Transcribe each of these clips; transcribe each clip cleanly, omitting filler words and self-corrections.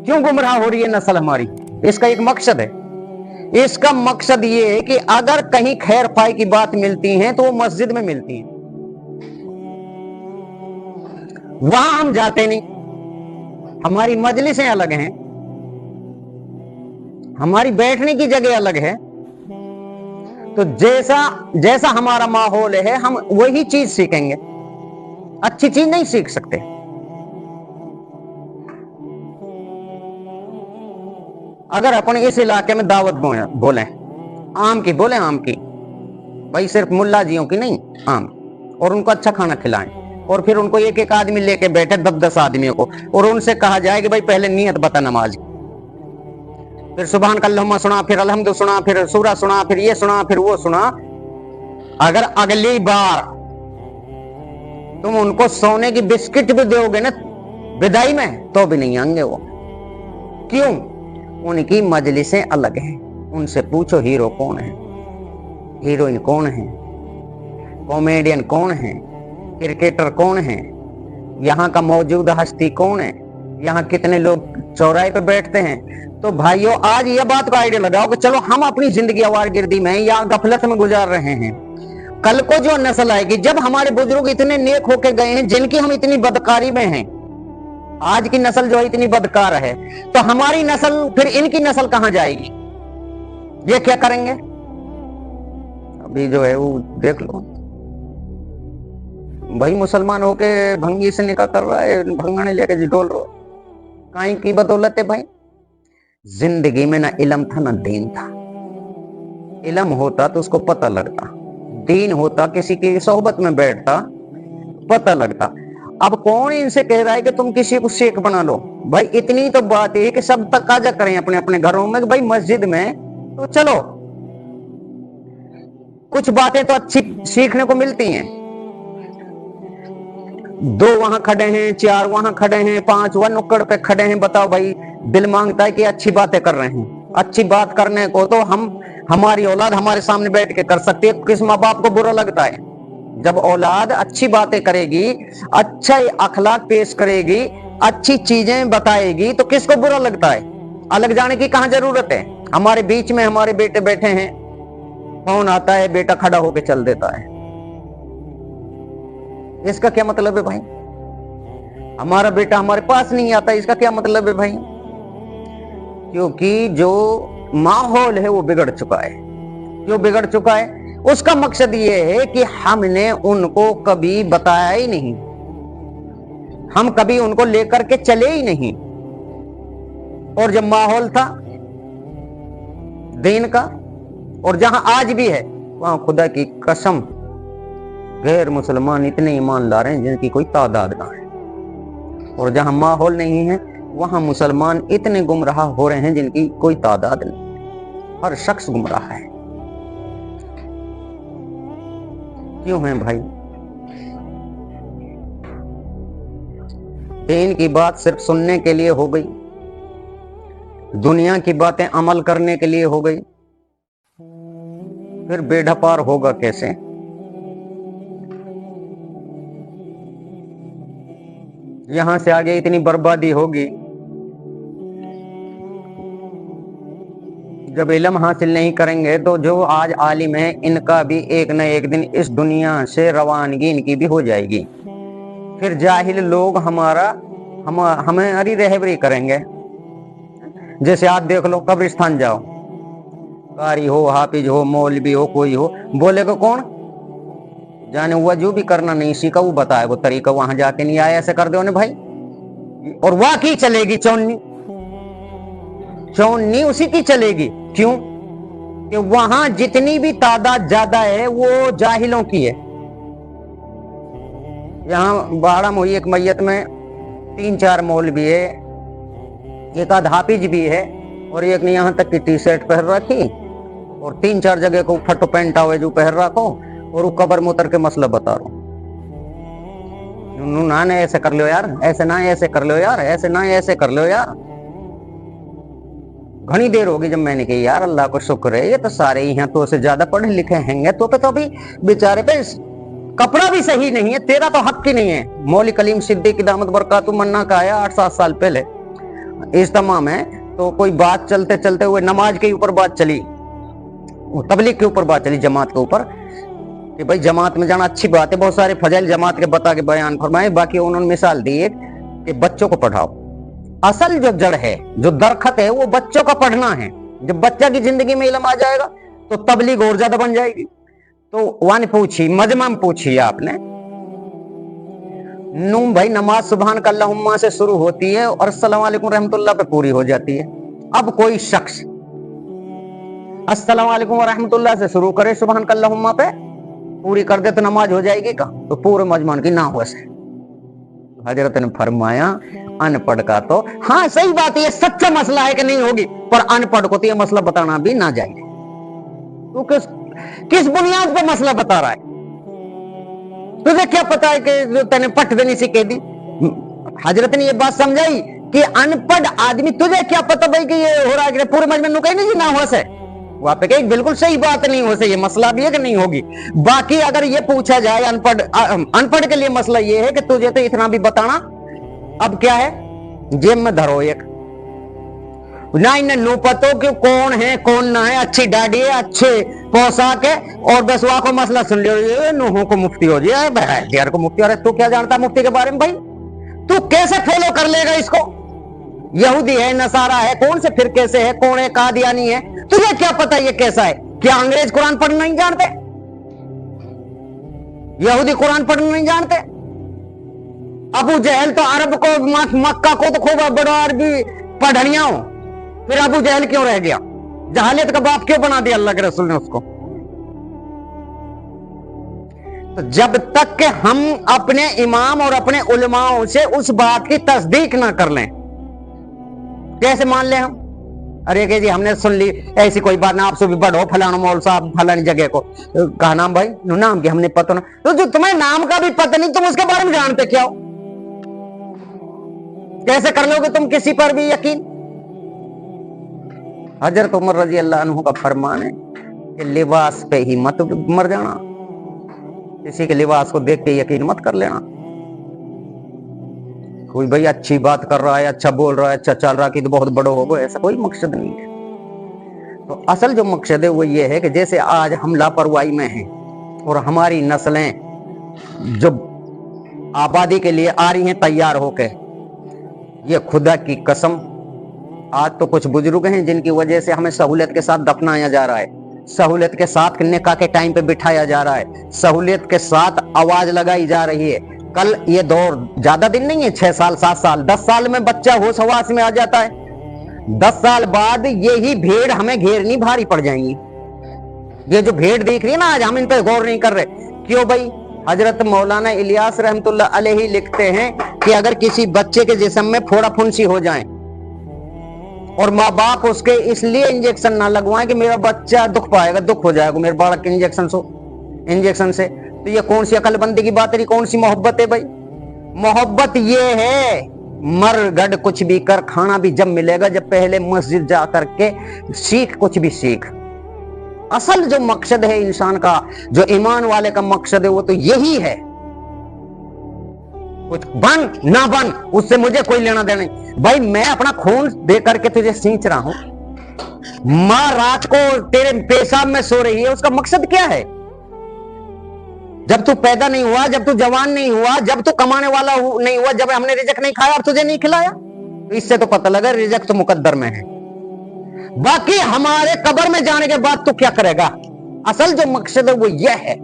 क्यों गुमराह हो रही है नस्ल हमारी? इसका एक मकसद है। इसका मकसद ये है कि अगर कहीं खैर पाई की बात मिलती है तो वो मस्जिद में मिलती है, वहां हम जाते नहीं। हमारी मजलिसें अलग हैं, हमारी बैठने की जगह अलग है। तो जैसा जैसा हमारा माहौल है हम वही चीज सीखेंगे, अच्छी चीज नहीं सीख सकते। अगर अपन इस इलाके में दावत बोलें, आम की बोले, आम की भाई, सिर्फ मुल्ला जियों की नहीं, आम, और उनको अच्छा खाना खिलाएं, और फिर उनको एक एक आदमी लेके बैठे 10-10 आदमियों को, और उनसे कहा जाए कि भाई पहले नियत बता नमाज की, फिर सुभान अल्लाहुम्मा सुना, फिर अलहम्दु सुना, फिर सूरा सुना, फिर ये सुना, फिर वो सुना। अगर अगली बार तुम उनको सोने की बिस्किट भी दोगे ना विदाई में, तो भी नहीं आएंगे वो। क्यों? उनकी मजलिसें अलग हैं। उनसे पूछो हीरो कौन है, हीरोइन कौन है, कॉमेडियन कौन है, क्रिकेटर कौन है, यहाँ का मौजूद हस्ती कौन है, यहाँ कितने लोग चौराहे पे बैठते हैं। तो भाइयों, आज ये बात का आइडिया लगाओ कि चलो हम अपनी जिंदगी आवारगिर्दी में या गफलत में गुजार रहे हैं, कल को जो नस्ल आएगी, जब हमारे बुजुर्ग इतने नेक होके गए हैं जिनकी हम इतनी बदकारी में हैं, आज की नस्ल जो है इतनी बदकार है, तो हमारी नस्ल, फिर इनकी नस्ल कहां जाएगी? ये क्या करेंगे? अभी जो है वो देख लो भाई, मुसलमान होके भंगी से निकाह कर रहा है, भंगाने लेके जी डोल रहा, काई की बदौलत है भाई? जिंदगी में ना इल्म था ना दीन था। इल्म होता तो उसको पता लगता, दीन होता किसी की सोहबत में बैठता पता लगता। अब कौन इनसे कह रहा है कि तुम किसी को शेख बना लो? भाई इतनी तो बात है कि सब तकाजा करें अपने अपने घरों में, भाई मस्जिद में तो चलो कुछ बातें तो अच्छी सीखने को मिलती हैं। 2 वहां खड़े हैं, 4 वहां खड़े हैं, 5 वहां नुक्कड़ पे खड़े हैं, बताओ भाई, दिल मांगता है कि अच्छी बातें कर रहे हैं। अच्छी बात करने को तो हमारी औलाद हमारे सामने बैठ के कर सकती है। किस माँ बाप को बुरा लगता है जब औलाद अच्छी बातें करेगी, अच्छा अखलाक पेश करेगी, अच्छी चीजें बताएगी, तो किसको बुरा लगता है? अलग जाने की कहां जरूरत है? हमारे बीच में हमारे बेटे बैठे हैं, फोन आता है, बेटा खड़ा होकर चल देता है। इसका क्या मतलब है भाई? हमारा बेटा हमारे पास नहीं आता, इसका क्या मतलब है भाई? क्योंकि जो माहौल है वो बिगड़ चुका है। क्यों बिगड़ चुका है? उसका मकसद ये है कि हमने उनको कभी बताया ही नहीं, हम कभी उनको लेकर के चले ही नहीं। और जब माहौल था दीन का, और जहां आज भी है, वहां खुदा की कसम गैर मुसलमान इतने ईमानदार हैं जिनकी कोई तादाद ना है, और जहां माहौल नहीं है वहां मुसलमान इतने गुमराह हो रहे हैं जिनकी कोई तादाद नहीं। हर शख्स गुमराह है। क्यों है भाई? दीन की बात सिर्फ सुनने के लिए हो गई, दुनिया की बातें अमल करने के लिए हो गई, फिर बेड़ा पार होगा कैसे? यहां से आगे इतनी बर्बादी होगी, जब इल्म हासिल नहीं करेंगे तो जो आज आलिम है इनका भी एक न एक दिन इस दुनिया से रवानगी इनकी भी हो जाएगी। फिर जाहिल लोग हमारी रहबरी करेंगे। जैसे आप देख लो, कब्रिस्तान जाओ, कारी हो, हाफिज हो, मौलवी हो, कोई हो, बोलेगा कौन? जाने वजू भी करना नहीं सीखा, वो बताए वो तरीका, वहां जाके नहीं आया, ऐसे कर दो ने भाई। और वाकई चलेगी चौनी उसी की चलेगी। क्यों? कि वहां जितनी भी तादाद ज्यादा है वो जाहिलों की है। यहां बाड़ा मोही एक मैयत में 3-4 मौलवी है, एक आध हाफिज भी है, और एक ने यहां तक की टी-शर्ट पहन रखी, और 3-4 जगह को फटो पेंटा हुए जो पहन रखो, और वो कब्र में उतर के मसला बता रहा हूं। ना ऐसे कर लो यार, ऐसे ना ऐसे कर लो यार, ऐसे ना ऐसे कर लो यार। घनी देर होगी जब मैंने कही यार अल्लाह को शुक्र है, ये तो सारे यहाँ तो से ज्यादा पढ़े लिखे हैं, तो अभी बेचारे पे कपड़ा भी सही नहीं है, तेरा तो हक ही नहीं है। मौली कलीम सिद्दीकी दामत बरकातुहू मन्ना का आया 8-7 साल पहले, इज्तिमा में तो कोई बात चलते चलते हुए नमाज के ऊपर बात चली, तबलीग के ऊपर बात चली, जमात के ऊपर, कि भाई जमात में जाना अच्छी बात है, बहुत सारे फजाइल जमात के बता के बयान फरमाए। बाकी उन्होंने मिसाल दी है कि बच्चों को पढ़ाओ। असल जो जड़ है, जो दरखत है, वो बच्चों का पढ़ना है। जब बच्चा की जिंदगी में इल्म आ जाएगा तो तबलीग और ज्यादा बन जाएगी। तो वहां पूछी, मजमा में पूछी आपने, नूम भाई नमाज सुबहान अल्लाहुम्मा से शुरू होती है और अस्सलाम वालेकुम रहमतुल्लाह पे पूरी हो जाती है। अब कोई शख्स अस्सलाम वालेकुम रहमतुल्लाह से शुरू करे, सुबहान अल्लाहुम्मा पे पूरी कर दे तो नमाज हो जाएगी का? तो पूरे मजमान की ना हो से। हजरत ने फरमाया अनपढ़ का तो हाँ सही बात है, ये सच्चा मसला है कि नहीं होगी, पर अनपढ़ को तो ये मसला बताना भी ना जाए। तो किस बुनियाद पे मसला बता रहा है? तुझे क्या पता है कि जो तेने पट देनी सी कह दी? हजरत ने ये बात समझाई कि अनपढ़ आदमी, तुझे क्या पता भाई कि ये हो रहा है, पूरे मजमे कहीं नहीं ना हो से। वहां पे कहीं बिल्कुल सही बात नहीं हो से, ये मसला भी है कि नहीं होगी। बाकी अगर ये पूछा जाए अनपढ़ के लिए मसला ये है कि तुझे तो इतना भी बताना, अब क्या है, जेब में धरो एक ना, इन्हें नो पतो कि कौन है कौन ना है, अच्छी दाढ़ी है, अच्छे पोशाक है, और बस वहां को मसला सुन लियो, नूहों को मुफ्ती हो जाए, यार को मुफ्ती हो रहा है। तू क्या जानता मुफ्ती के बारे में भाई? तू कैसे फॉलो कर लेगा इसको? यहूदी है, नसारा है, कौन से फिरके से है, कौन है, कादियानी है, तुझे क्या पता ये कैसा है? क्या अंग्रेज कुरान पढ़ना नहीं जानते? यहूदी कुरान पढ़ना नहीं जानते? अबू जहल तो अरब को, मक्का को तो खूब बड़ा अरबी पढ़निया हो, फिर अबू जहल क्यों रह गया? जहालियत का बाप क्यों बना दिया अल्लाह के रसूल ने उसको? तो जब तक कि हम अपने इमाम और अपने उलमाओं से उस बात की तस्दीक ना कर लें, कैसे मान ले हम? अरे कि जी हमने सुन ली ऐसी कोई बात ना, आपसे भी बढ़ो, फलाना मौल साहब फलानी जगह को कहा नाम भाई, नाम की हमने पता ना, तो जो तुम्हें नाम का भी पता नहीं, तुम उसके बारे में जानते क्या हो? कैसे कर लोगे तुम किसी पर भी यकीन? हजरत उमर रजी अल्लाह अन्हु का फरमान है कि लिबास पे ही मत मर जाना, किसी के लिबास को देख के यकीन मत कर लेना। कोई भाई अच्छी बात कर रहा है, अच्छा बोल रहा है, अच्छा चल रहा है कि तो बहुत बड़ो हो गए, ऐसा कोई मकसद नहीं है। तो असल जो मकसद है वो ये है कि जैसे आज हम लापरवाही में हैं और हमारी नस्लें जो आबादी के लिए आ रही हैं तैयार होके, ये खुदा की कसम, आज तो कुछ बुजुर्ग हैं जिनकी वजह से हमें सहूलियत के साथ दफनाया जा रहा है, सहूलियत के साथ निकाह के टाइम पे बिठाया जा रहा है, सहूलियत के साथ आवाज लगाई जा रही है। कल ये दौर ज्यादा दिन नहीं है, 6 साल 7 साल 10 साल में बच्चा होश हवास में आ जाता है। 10 साल बाद यही भेड़ हमें घेरनी भारी पड़ जाएंगी। ये जो भेड़ दिख रही है ना आज, हम इन पर गौर नहीं कर रहे। क्यों भाई? हजरत मौलाना इलियास रहमतुल्लाह अलैहि लिखते हैं कि अगर किसी बच्चे के जिस्म में फोड़ा फुंसी हो जाए और माँ बाप उसके इसलिए इंजेक्शन ना लगवाएं कि मेरा बच्चा दुख पाएगा, दुख हो जाएगा मेरे बालक के इंजेक्शन से, तो ये कौन सी अकलबंदी की बात है? कौन सी मोहब्बत है भाई? मोहब्बत ये है, मर गड़ कुछ भी कर, खाना भी जब मिलेगा जब पहले मस्जिद जा करके सीख, कुछ भी सीख। असल जो मकसद है इंसान का, जो ईमान वाले का मकसद है, वो तो यही है। कुछ बन ना बन उससे मुझे कोई लेना देना नहीं भाई। मैं अपना खून दे करके तुझे सींच रहा हूं, माँ रात को तेरे पेशाब में सो रही है, उसका मकसद क्या है? जब तू पैदा नहीं हुआ, जब तू जवान नहीं हुआ, जब तू कमाने वाला नहीं हुआ, जब हमने रिज़्क़ नहीं खाया और तुझे नहीं खिलाया, तो इससे तो पता लगा रिज़्क़ तो मुकद्दर में है। बाकी हमारे कब्र में जाने के बाद तू क्या करेगा? असल जो मकसद है वो यह है,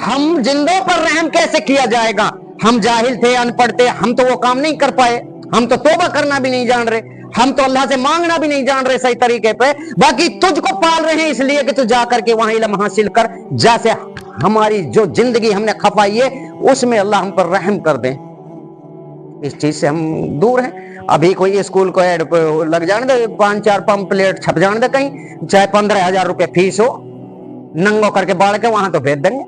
हम जिंदों पर रहम कैसे किया जाएगा। हम जाहिल थे, अनपढ़ थे, हम तो वो काम नहीं कर पाए, हम तो तौबा करना भी नहीं जान रहे, हम तो अल्लाह से मांगना भी नहीं जान रहे सही तरीके पे। बाकी तुझको पाल रहे हैं इसलिए कि तू जा करके वहां इल्म हासिल कर, जैसे हमारी जो जिंदगी हमने खपाई है उसमें अल्लाह हम पर रहम कर दे। इस चीज से हम दूर हैं। अभी कोई स्कूल को ऐड लग जाने दे, 5-4 पंपलेट छप जाने दे कहीं, चाहे 15,000 रुपए फीस हो, नंगो करके बाढ़ के वहां तो भेज देंगे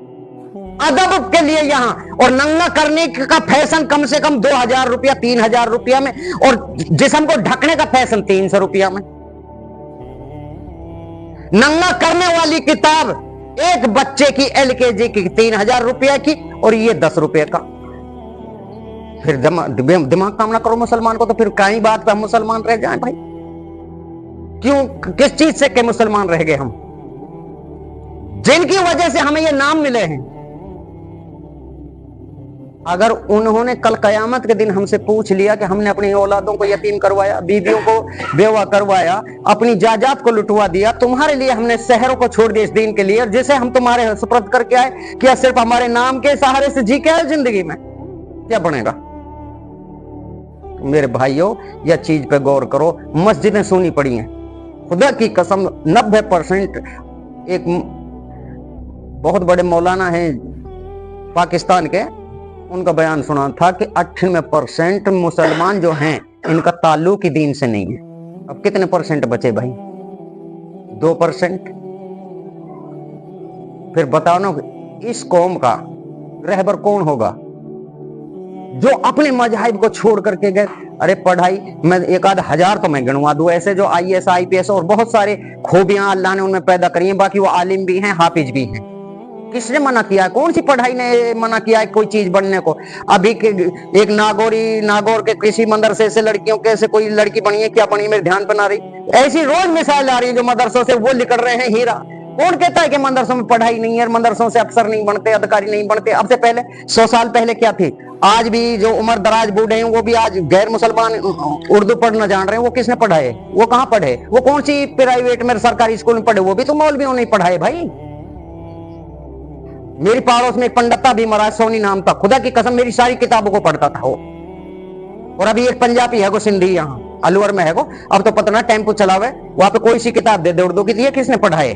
अदब के लिए यहाँ। और नंगा करने का फैशन कम से कम 2,000 रुपया 3,000 रुपया में, और जिस्म को ढकने का फैशन 300 रुपया में। नंगा करने वाली किताब एक बच्चे की LKG की 3,000 रुपया की, और ये 10 रुपये का। फिर दिमाग काम ना करो मुसलमान को, तो फिर कई बात पे हम मुसलमान रह जाएं भाई? क्यों, किस चीज से के मुसलमान रह गए हम, जिनकी वजह से हमें ये नाम मिले हैं? अगर उन्होंने कल कयामत के दिन हमसे पूछ लिया कि हमने अपनी औलादों को यतीम करवाया, बीवियों को बेवा करवाया, अपनी जायदाद को लुटवा दिया, तुम्हारे लिए हमने शहरों को छोड़ दिया इस दीन के लिए, और जिसे हम तुम्हारे सुपुर्द करके आए, क्या सिर्फ हमारे नाम के सहारे से जी के आए जिंदगी में? क्या बनेगा? मेरे भाइयों, यह चीज पे गौर करो। मस्जिदें सुनी पड़ी हैं, खुदा की कसम 90%। एक बहुत बड़े मौलाना हैं पाकिस्तान के, उनका बयान सुना था कि 98% मुसलमान जो हैं इनका ताल्लुक ही दीन से नहीं है। अब कितने परसेंट बचे भाई? 2%। फिर बताओ ना, इस कौम का रहबर कौन होगा जो अपने मजहब को छोड़ करके गए? अरे पढ़ाई, मैं एक आध हजार तो मैं गिनवा दूं ऐसे जो IAS IPS और बहुत सारे खूबियां अल्लाह ने उनमें पैदा करी हैं, बाकी वो आलिम भी हैं, हाफिज भी हैं। किसने मना किया? कौन सी पढ़ाई ने मना किया है कोई चीज बनने को? अभी एक नागौर के कृषि मदरसे से लड़कियों के से कोई लड़की बनी है, क्या बनी मेरे ध्यान पर ना रही। ऐसी रोज मिसाइल आ रही है जो मदरसों से वो निकल रहे हैं हीरा। कौन कहता है कि मदरसों में पढ़ाई नहीं है, मदरसों से अफसर नहीं बनते, अधिकारी नहीं बनते? अब से पहले 100 साल पहले क्या थी? आज भी जो उम्र दराज बूढ़े हैं वो भी आज गैर मुसलमान उर्दू पढ़ना जान रहे हैं। वो किसने पढ़ाए? वो कहाँ पढ़े? वो कौन सी प्राइवेट में सरकारी स्कूल में पढ़े? वो भी तो मौलवियों ने पढ़ाए भाई। मेरी पड़ोस में एक पंडिता भी मरा, सोनी नाम था, खुदा की कसम मेरी सारी किताबों को पढ़ता था वो। और अभी एक पंजाबी है वो, सिंधी, यहाँ अलवर में है वो, अब तो पता ना टेम्पो चलावे, वहां पे कोई सी किताब दे दे उर्दू की, ये किसने पढ़ाए?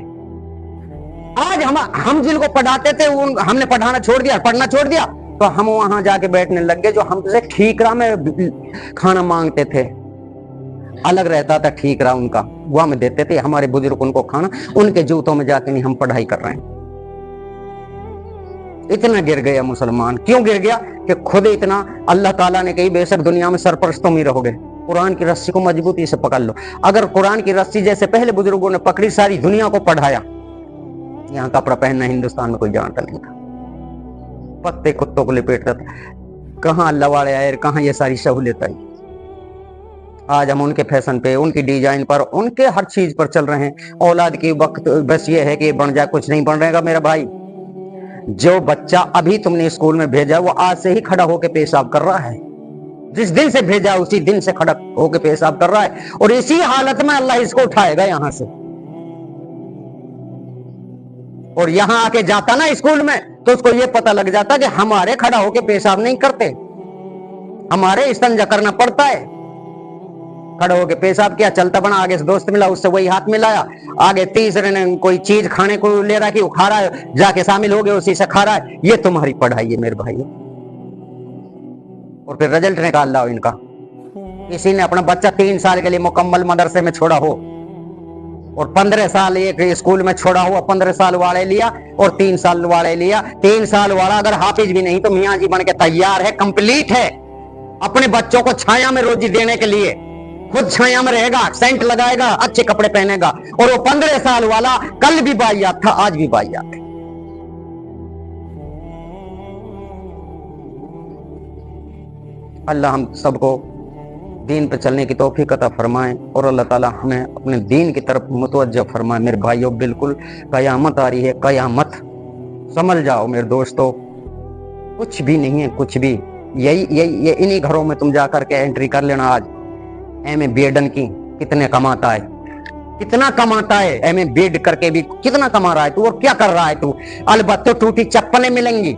आज हम जिनको पढ़ाते थे हमने पढ़ाना छोड़ दिया, पढ़ना छोड़ दिया, तो हम वहां जाके बैठने लग गए जो हमसे ठीकरा में खाना मांगते थे। अलग रहता था ठीकरा उनका, वहां में देते थे हमारे बुजुर्ग उनको खाना, उनके जूतों में जाके नहीं हम पढ़ाई कर रहे हैं। इतना गिर गया मुसलमान। क्यों गिर गया? कि खुद इतना अल्लाह ताला ने कही बेशक दुनिया में सरपरस्तों में रहोगे, कुरान की रस्सी को मजबूती से पकड़ लो। अगर कुरान की रस्सी जैसे पहले बुजुर्गों ने पकड़ी, सारी दुनिया को पढ़ाया, यहाँ कपड़ा पहनना हिंदुस्तान में कोई जानता नहीं था, पत्ते कुत्तों को लिपेटता था। कहाँ अल्लाह वाले आए, कहाँ ये सारी सहूलियत आई? आज हम उनके फैशन पे, उनकी डिजाइन पर, उनके हर चीज पर चल रहे हैं। औलाद की वक्त बस ये है कि बन जाए, कुछ नहीं बन रहेगा मेरा भाई। जो बच्चा अभी तुमने स्कूल में भेजा वो आज से ही खड़ा होकर पेशाब कर रहा है, जिस दिन से भेजा उसी दिन से खड़ा होकर पेशाब कर रहा है, और इसी हालत में अल्लाह इसको उठाएगा यहां से। और यहां आके जाता ना स्कूल में, तो उसको ये पता लग जाता कि हमारे खड़ा होकर पेशाब नहीं करते, हमारे इस्तंजा करना पड़ता है। खड़ा होके पेशाब किया, चलता बना, आगे से दोस्त मिला, उससे वही हाथ मिलाया, आगे तीसरे ने कोई चीज खाने को ले रहा कि वो खा रहा है, जाके शामिल हो गए, उसी से खा रहा है। ये तुम्हारी पढ़ाई है मेरे भाई। और फिर रिजल्ट निकाल लाओ इनका। किसी ने अपना बच्चा 3 साल के लिए मुकम्मल मदरसे में छोड़ा हो, और 15 साल एक स्कूल में छोड़ा हो, 15 साल वाले लिया और 3 साल वाले लिया। 3 साल वाला अगर हाफिज भी नहीं तो मियाँ जी बन के तैयार है, कंप्लीट है, अपने बच्चों को छाया में रोजी देने के लिए खुद छाया में रहेगा, सेंट लगाएगा, अच्छे कपड़े पहनेगा। और वो 15 साल वाला कल भी बाइयात था, आज भी बाइयात है। अल्लाह हम सबको दीन पे चलने की तौफीक अता फरमाए, और अल्लाह ताला हमें अपने दीन की तरफ मुतवज्जह फरमाए। मेरे भाइयों, बिल्कुल कयामत आ रही है, कयामत समझ जाओ मेरे दोस्तों। कुछ भी नहीं है, कुछ भी। यही इन्हीं घरों में तुम जाकर के एंट्री कर लेना। आज एमए बीएडन की कितने कमाता है, कितना कमाता है, एमए बीएड करके भी कितना कमा रहा है तू, और क्या कर रहा है तू? अलबत्ते टूटी चप्पलें मिलेंगी,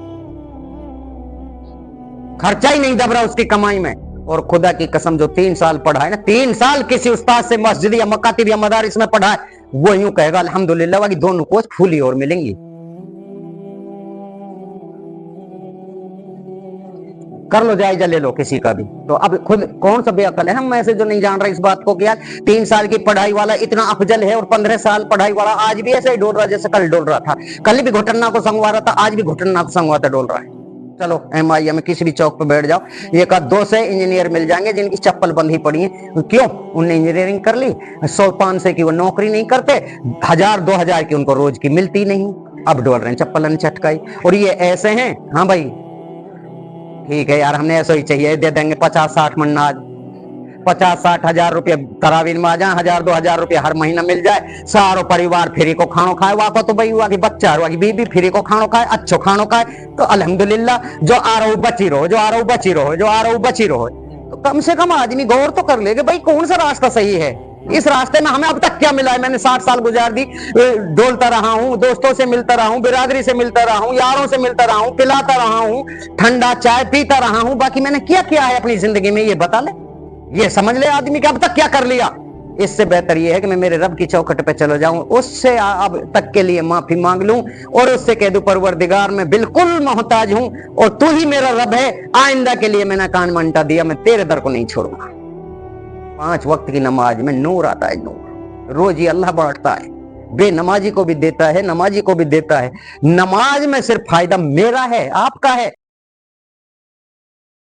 खर्चा ही नहीं दब रहा उसकी कमाई में। और खुदा की कसम जो 3 साल पढ़ा है ना, 3 साल किसी उस्ताद से मस्जिद या मकातिब या मदारिस में पढ़ा है, वो यूं कहेगा अल्हम्दुलिल्लाह कि दोनों को फूली और मिलेंगी। कर लो, जायजा ले लो किसी का भी। तो अब खुद कौन सा बेअकल है हम में से जो नहीं जान रहा इस बात को कि यार 3 साल की पढ़ाई वाला इतना अफजल है, और 15 साल पढ़ाई वाला आज भी ऐसे ही डोल रहा जैसे कल डोल रहा था। कल भी घुटना को संगवा रहा था, आज भी घुटना को संगवाता डोल रहा है। चलो MIA में किसी भी चौक पे बैठ जाओ, एक आध 200 इंजीनियर मिल जाएंगे जिनकी चप्पल बंधी पड़ी है। क्यों? उनने इंजीनियरिंग कर ली, 100-500 की वो नौकरी नहीं करते, 1000-2000 की उनको रोज की मिलती नहीं, अब डोल रहे हैं चप्पल चटकाई। और ये ऐसे हैं, हाँ भाई, ठीक है यार, हमने ऐसा ही चाहिए, दे देंगे 50-60 मन आज, 50-60 हजार रुपये तरावीन में आ जाए, 1000-2000 रुपये हर महीना मिल जाए, सारो परिवार फ्री को खानो खाए, वाको तो भाई हुआ कि बच्चा हुआ कि बीबी फ्री को खानो खाए, अच्छो खानो खाए, तो अल्हम्दुलिल्लाह जो आ रहा बची रहो, जो आ रहा बची रहो, जो आ रहा बची रहो। तो कम से कम आदमी गौर तो कर ले कि भाई कौन सा रास्ता सही है, इस रास्ते में हमें अब तक क्या मिला है। मैंने 60 साल गुजार दी, डोलता रहा हूँ, दोस्तों से मिलता रहा हूँ, बिरादरी से मिलता रहा हूँ, यारों से मिलता रहा हूँ, पिलाता रहा हूँ, ठंडा चाय पीता रहा हूँ, बाकी मैंने क्या किया है अपनी जिंदगी में, ये बता ले, ये समझ ले आदमी कि अब तक क्या कर लिया। इससे बेहतर ये है कि मैं मेरे रब की चौखट पे चलो जाऊं, उससे अब तक के लिए माफी मांग लूं और उससे कह दूं परवरदिगार मैं बिल्कुल मोहताज हूं और तू ही मेरा रब है, आइंदा के लिए मैंने कान मंटा दिया, मैं तेरे दर को नहीं छोड़ूंगा। 5 वक्त की नमाज में नूर आता है, नूर रोज ही अल्लाह बांटता है, बेनमाजी को भी देता है, नमाजी को भी देता है। नमाज में सिर्फ फायदा मेरा है, आपका है।